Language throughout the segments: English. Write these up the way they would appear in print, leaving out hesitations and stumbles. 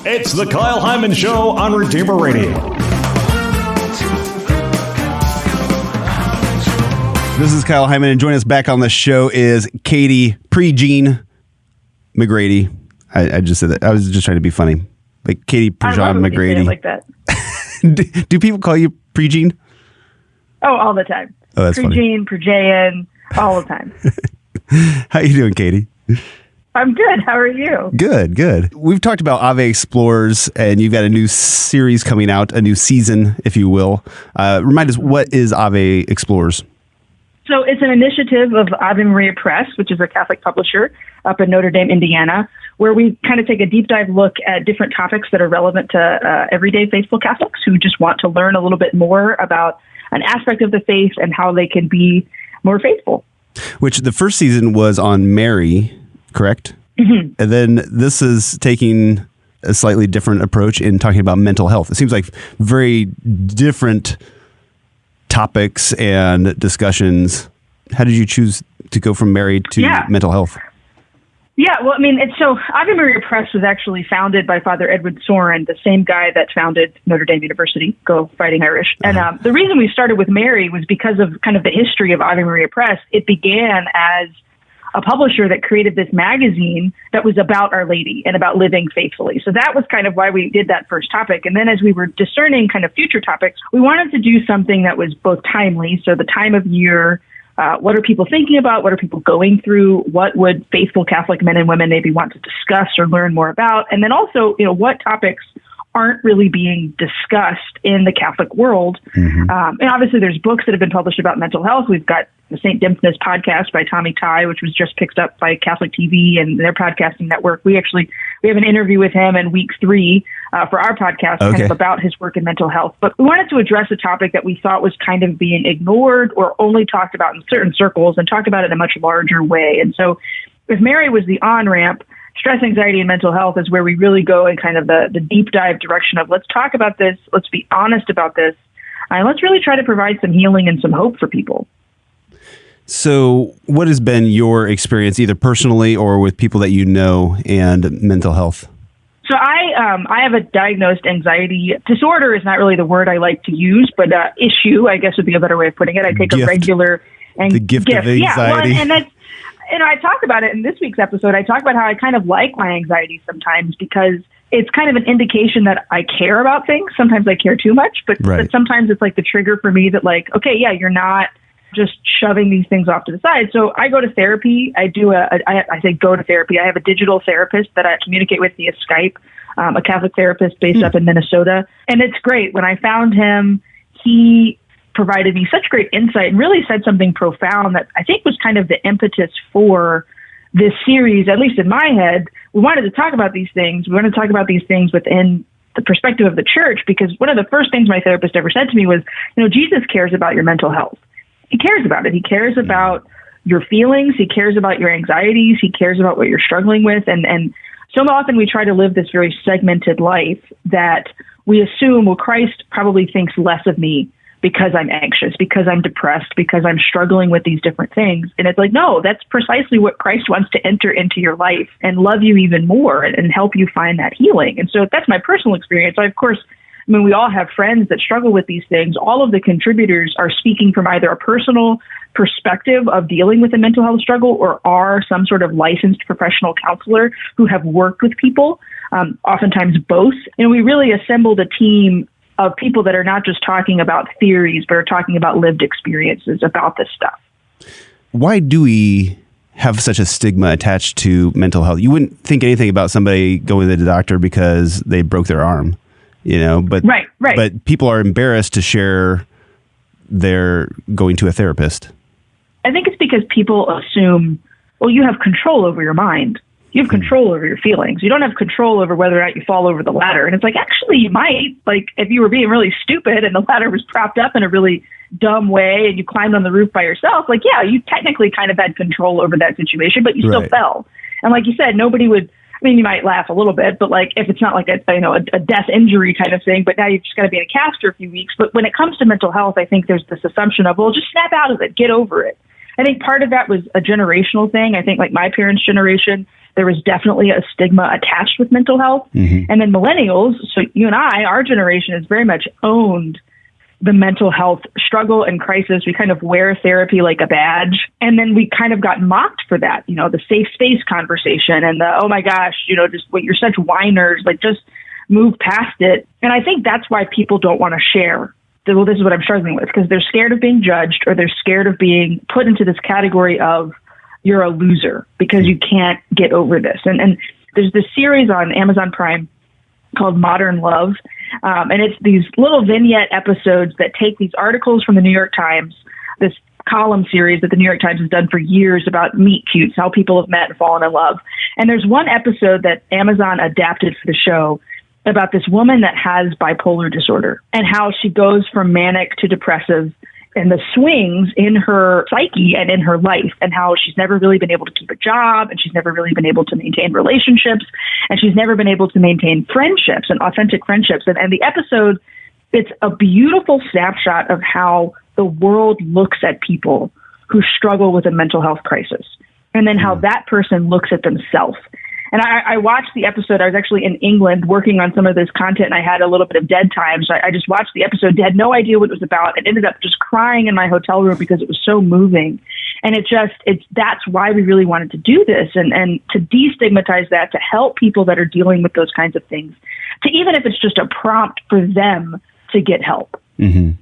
It's the Kyle Hyman Show on Redeemer Radio. This is Kyle Hyman, and joining us back on the show is Prejean McGrady. I just said that. I was just trying to be funny. Like Prejean McGrady. Like that. do people call you Prejean? Oh, all the time. Oh, that's funny. Prejean, all the time. How you doing, Katie? I'm good. How are you? Good. We've talked about Ave Explores, and you've got a new series coming out, a new season, if you will. Remind us, what is Ave Explores? So it's an initiative of Ave Maria Press, which is a Catholic publisher up in Notre Dame, Indiana, where we kind of take a deep dive look at different topics that are relevant to everyday faithful Catholics who just want to learn a little bit more about an aspect of the faith and how they can be more faithful. Which the first season was on Mary, correct? Mm-hmm. And then this is taking a slightly different approach in talking about mental health. It seems like very different topics and discussions. How did you choose to go from Mary to mental health? Yeah, well, I mean, Ave Maria Press was actually founded by Father Edward Soren, the same guy that founded Notre Dame University, Go Fighting Irish. And the reason we started with Mary was because of kind of the history of Ave Maria Press. It began as a publisher that created this magazine that was about Our Lady and about living faithfully. So that was kind of why we did that first topic. And then as we were discerning kind of future topics, we wanted to do something that was both timely, so the time of year. What are people thinking about? What are people going through? What would faithful Catholic men and women maybe want to discuss or learn more about? And then also, what topics aren't really being discussed in the Catholic world? Mm-hmm. And obviously there's books that have been published about mental health. We've got the St. Dymphna's podcast by Tommy Tighe, which was just picked up by Catholic TV and their podcasting network. We have an interview with him in week 3 for our podcast, kind of about his work in mental health. But we wanted to address a topic that we thought was kind of being ignored or only talked about in certain circles and talked about it in a much larger way. And so if Mary was the on-ramp, stress, anxiety, and mental health is where we really go in kind of the deep dive direction of let's talk about this, let's be honest about this, and let's really try to provide some healing and some hope for people. So what has been your experience, either personally or with people that you know, and mental health? So I have a diagnosed anxiety disorder is not really the word I like to use, but issue, I guess would be a better way of putting it. I take a regular the gift of anxiety. Yeah, well, and that's, I talk about it in this week's episode. I talk about how I kind of like my anxiety sometimes because it's kind of an indication that I care about things. Sometimes I care too much, but sometimes it's like the trigger for me that like, okay, yeah, you're not just shoving these things off to the side. So I go to therapy. I say go to therapy. I have a digital therapist that I communicate with via Skype, a Catholic therapist based up in Minnesota. And it's great. When I found him, he provided me such great insight and really said something profound that I think was kind of the impetus for this series, at least in my head. We wanted to talk about these things. We wanted to talk about these things within the perspective of the church, because one of the first things my therapist ever said to me was, Jesus cares about your mental health. He cares about it. He cares about your feelings. He cares about your anxieties. He cares about what you're struggling with. And so often we try to live this very segmented life that we assume, well, Christ probably thinks less of me because I'm anxious, because I'm depressed, because I'm struggling with these different things. And it's like, no, that's precisely what Christ wants to enter into your life and love you even more and help you find that healing. And so that's my personal experience. We all have friends that struggle with these things. All of the contributors are speaking from either a personal perspective of dealing with a mental health struggle or are some sort of licensed professional counselor who have worked with people, oftentimes both. And we really assembled a team of people that are not just talking about theories, but are talking about lived experiences about this stuff. Why do we have such a stigma attached to mental health? You wouldn't think anything about somebody going to the doctor because they broke their arm. But right. But people are embarrassed to share their going to a therapist. I think it's because people assume, well, you have control over your mind. You have control over your feelings. You don't have control over whether or not you fall over the ladder. And it's like, actually, you might. Like, if you were being really stupid and the ladder was propped up in a really dumb way and you climbed on the roof by yourself, like, yeah, you technically kind of had control over that situation, but you still fell. And like you said, nobody would, you might laugh a little bit, but like if it's not like a death injury kind of thing, but now you've just got to be in a cast for a few weeks. But when it comes to mental health, I think there's this assumption of, well, just snap out of it, get over it. I think part of that was a generational thing. I think like my parents' generation, there was definitely a stigma attached with mental health. Mm-hmm. And then millennials, so you and I, our generation has very much owned the mental health struggle and crisis. We kind of wear therapy like a badge. And then we kind of got mocked for that, the safe space conversation and the, oh my gosh, just you're such whiners, like just move past it. And I think that's why people don't want to share. Well, this is what I'm struggling with, because they're scared of being judged, or they're scared of being put into this category of you're a loser because you can't get over this. And there's this series on Amazon Prime called Modern Love. And it's these little vignette episodes that take these articles from the New York Times, this column series that the New York Times has done for years about meet cutes, how people have met and fallen in love. And there's one episode that Amazon adapted for the show about this woman that has bipolar disorder and how she goes from manic to depressive and the swings in her psyche and in her life, and how she's never really been able to keep a job, and she's never really been able to maintain relationships, and she's never been able to maintain friendships and authentic friendships. And the episode, it's a beautiful snapshot of how the world looks at people who struggle with a mental health crisis, and then how that person looks at themselves. And I watched the episode. I was actually in England working on some of this content, and I had a little bit of dead time. So I just watched the episode, had no idea what it was about, and ended up just crying in my hotel room because it was so moving. And that's why we really wanted to do this, and to destigmatize that, to help people that are dealing with those kinds of things, to even if it's just a prompt for them to get help. Mm-hmm.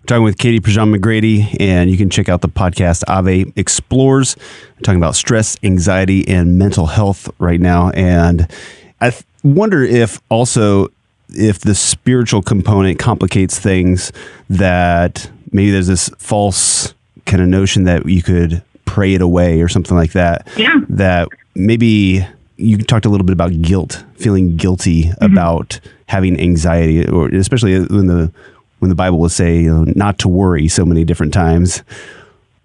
Talking with Katie Prejean McGrady, and you can check out the podcast Ave Explores. We're talking about stress, anxiety, and mental health right now. And I wonder if the spiritual component complicates things, that maybe there's this false kind of notion that you could pray it away or something like that. Yeah. That maybe you talked a little bit about guilt, feeling guilty about having anxiety, or especially when the Bible will say, not to worry so many different times.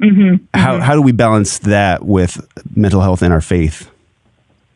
Mm-hmm. How do we balance that with mental health and our faith?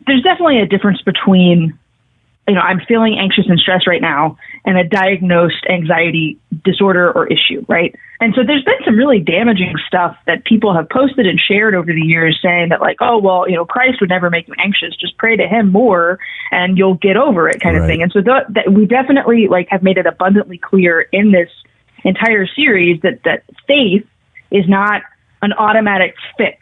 There's definitely a difference between, I'm feeling anxious and stressed right now, and a diagnosed anxiety disorder or issue, right? And so there's been some really damaging stuff that people have posted and shared over the years, saying that like, oh, well, Christ would never make you anxious. Just pray to him more and you'll get over it, kind of thing. And so that we definitely have made it abundantly clear in this entire series that faith is not an automatic fix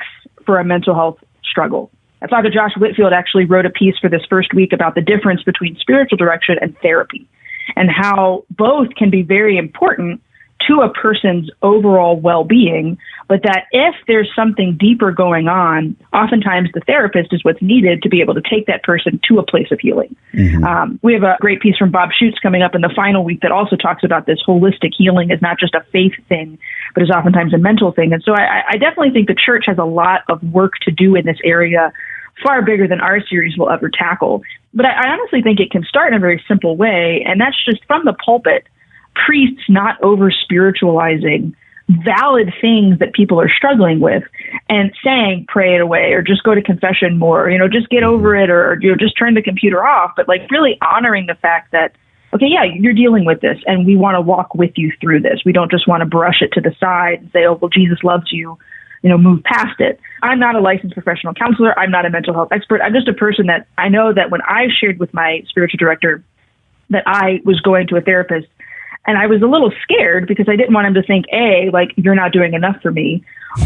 for a mental health struggle. Father Josh Whitfield actually wrote a piece for this first week about the difference between spiritual direction and therapy, and how both can be very important to a person's overall well-being, but that if there's something deeper going on, oftentimes the therapist is what's needed to be able to take that person to a place of healing. Mm-hmm. We have a great piece from Bob Schutz coming up in the final week that also talks about this holistic healing is not just a faith thing, but is oftentimes a mental thing. And so I definitely think the church has a lot of work to do in this area, far bigger than our series will ever tackle. But I honestly think it can start in a very simple way, and that's just from the pulpit, priests not over-spiritualizing valid things that people are struggling with and saying, pray it away, or just go to confession more, just get over it, or just turn the computer off, but really honoring the fact that, okay, yeah, you're dealing with this, and we want to walk with you through this. We don't just want to brush it to the side and say, oh, well, Jesus loves you, move past it. I'm not a licensed professional counselor. I'm not a mental health expert. I'm just a person that I know that when I shared with my spiritual director that I was going to a therapist, and I was a little scared because I didn't want him to think, you're not doing enough for me.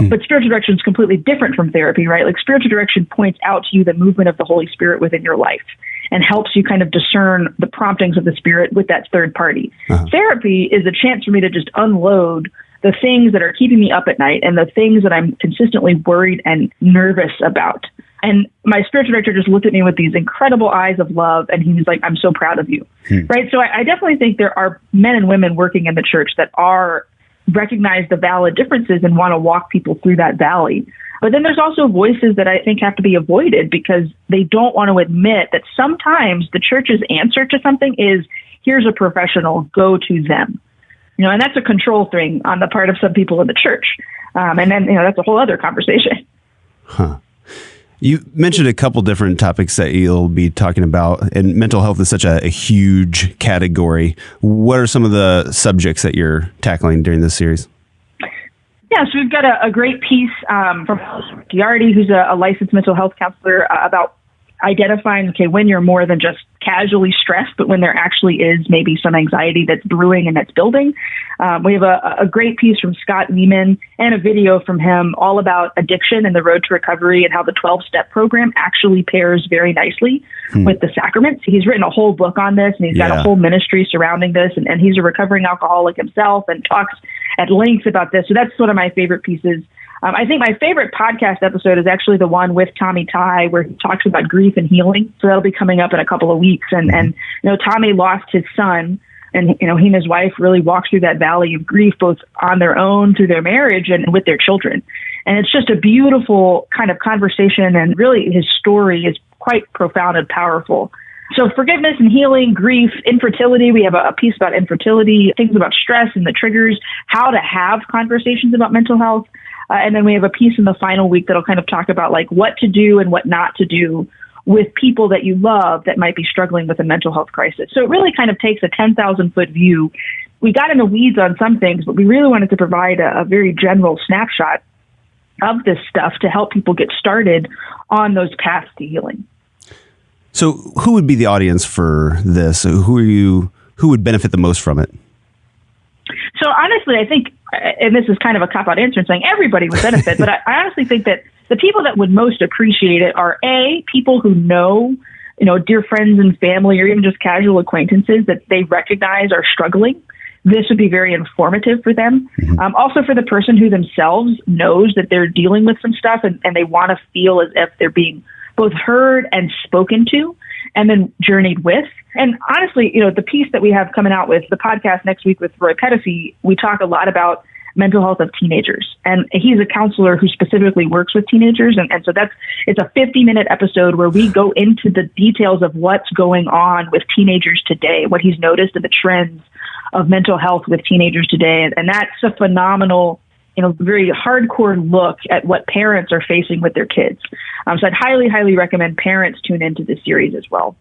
But spiritual direction is completely different from therapy, right? Spiritual direction points out to you the movement of the Holy Spirit within your life and helps you kind of discern the promptings of the Spirit with that third party. Uh-huh. Therapy is a chance for me to just unload the things that are keeping me up at night and the things that I'm consistently worried and nervous about. And my spiritual director just looked at me with these incredible eyes of love, and he was like, I'm so proud of you. Right? So I definitely think there are men and women working in the church that recognize the valid differences and want to walk people through that valley. But then there's also voices that I think have to be avoided because they don't want to admit that sometimes the church's answer to something is, here's a professional, go to them. And that's a control thing on the part of some people in the church. And then, that's a whole other conversation. Huh. You mentioned a couple different topics that you'll be talking about, and mental health is such a huge category. What are some of the subjects that you're tackling during this series? Yeah, so we've got a great piece from McGrady, who's a licensed mental health counselor, about identifying, okay, when you're more than just casually stressed, but when there actually is maybe some anxiety that's brewing and that's building. We have a great piece from Scott Lehman and a video from him all about addiction and the road to recovery and how the 12-step program actually pairs very nicely with the sacraments. He's written a whole book on this, and he's got a whole ministry surrounding this, and he's a recovering alcoholic himself and talks at length about this. So that's one of my favorite pieces. I think my favorite podcast episode is actually the one with Tommy Ty, where he talks about grief and healing. So that'll be coming up in a couple of weeks. And Tommy lost his son, and, he and his wife really walked through that valley of grief, both on their own, through their marriage, and with their children. And it's just a beautiful kind of conversation. And really, his story is quite profound and powerful. So forgiveness and healing, grief, infertility. We have a piece about infertility, things about stress and the triggers, how to have conversations about mental health. And then we have a piece in the final week that'll kind of talk about like what to do and what not to do with people that you love that might be struggling with a mental health crisis. So it really kind of takes a 10,000-foot view. We got in the weeds on some things, but we really wanted to provide a very general snapshot of this stuff to help people get started on those paths to healing. So who would be the audience for this? Who would benefit the most from it? So honestly, I think, and this is kind of a cop-out answer in saying everybody would benefit, but I honestly think that the people that would most appreciate it are people who know, dear friends and family, or even just casual acquaintances that they recognize are struggling. This would be very informative for them. Mm-hmm. Also for the person who themselves knows that they're dealing with some stuff and they want to feel as if they're being both heard and spoken to, and then journeyed with. And honestly, the piece that we have coming out with the podcast next week with Roy Pettifee, we talk a lot about mental health of teenagers. And he's a counselor who specifically works with teenagers. And so it's a 50-minute episode where we go into the details of what's going on with teenagers today, what he's noticed and the trends of mental health with teenagers today. And that's a phenomenal, very hardcore look at what parents are facing with their kids. So I'd highly, highly recommend parents tune into this series as well.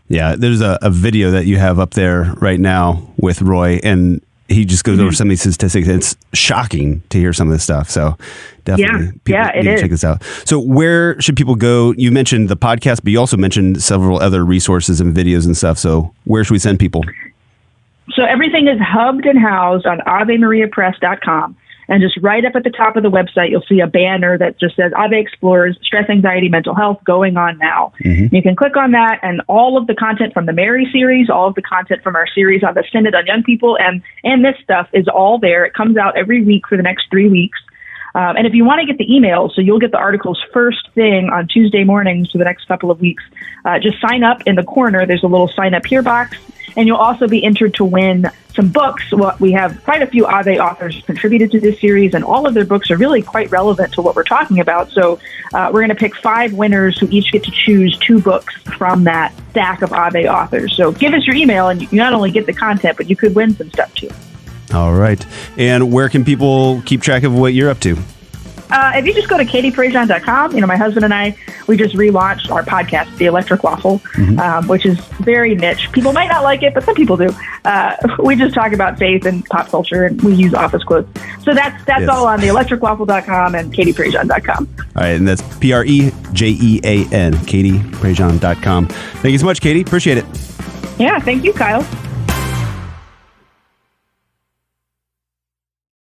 Yeah, there's a video that you have up there right now with Roy, and he just goes over some of these statistics. It's shocking to hear some of this stuff. So definitely people need to check this out. So where should people go? You mentioned the podcast, but you also mentioned several other resources and videos and stuff. So where should we send people? So everything is hubbed and housed on AveMariaPress.com. And just right up at the top of the website, you'll see a banner that just says Ave Explores Stress, Anxiety, Mental Health going on now. Mm-hmm. You can click on that, and all of the content from the Mary series, all of the content from our series on the Synod on Young People, and this stuff is all there. It comes out every week for the next 3 weeks. And if you want to get the emails, so you'll get the articles first thing on Tuesday mornings for the next couple of weeks, just sign up in the corner. There's a little sign up here box. And you'll also be entered to win some books. Well, we have quite a few Ave authors contributed to this series, and all of their books are really quite relevant to what we're talking about. So we're going to pick 5 winners who each get to choose 2 books from that stack of Ave authors. So give us your email, and you not only get the content, but you could win some stuff too. All right. And where can people keep track of what you're up to? If you just go to katieprejean.com, my husband and I, we just relaunched our podcast, The Electric Waffle, which is very niche. People might not like it, but some people do. We just talk about faith and pop culture, and we use office quotes. So that's all on theelectricwaffle.com and katieprejean.com. All right, and that's Prejean, katieprejean.com. Thank you so much, Katie. Appreciate it. Yeah, thank you, Kyle.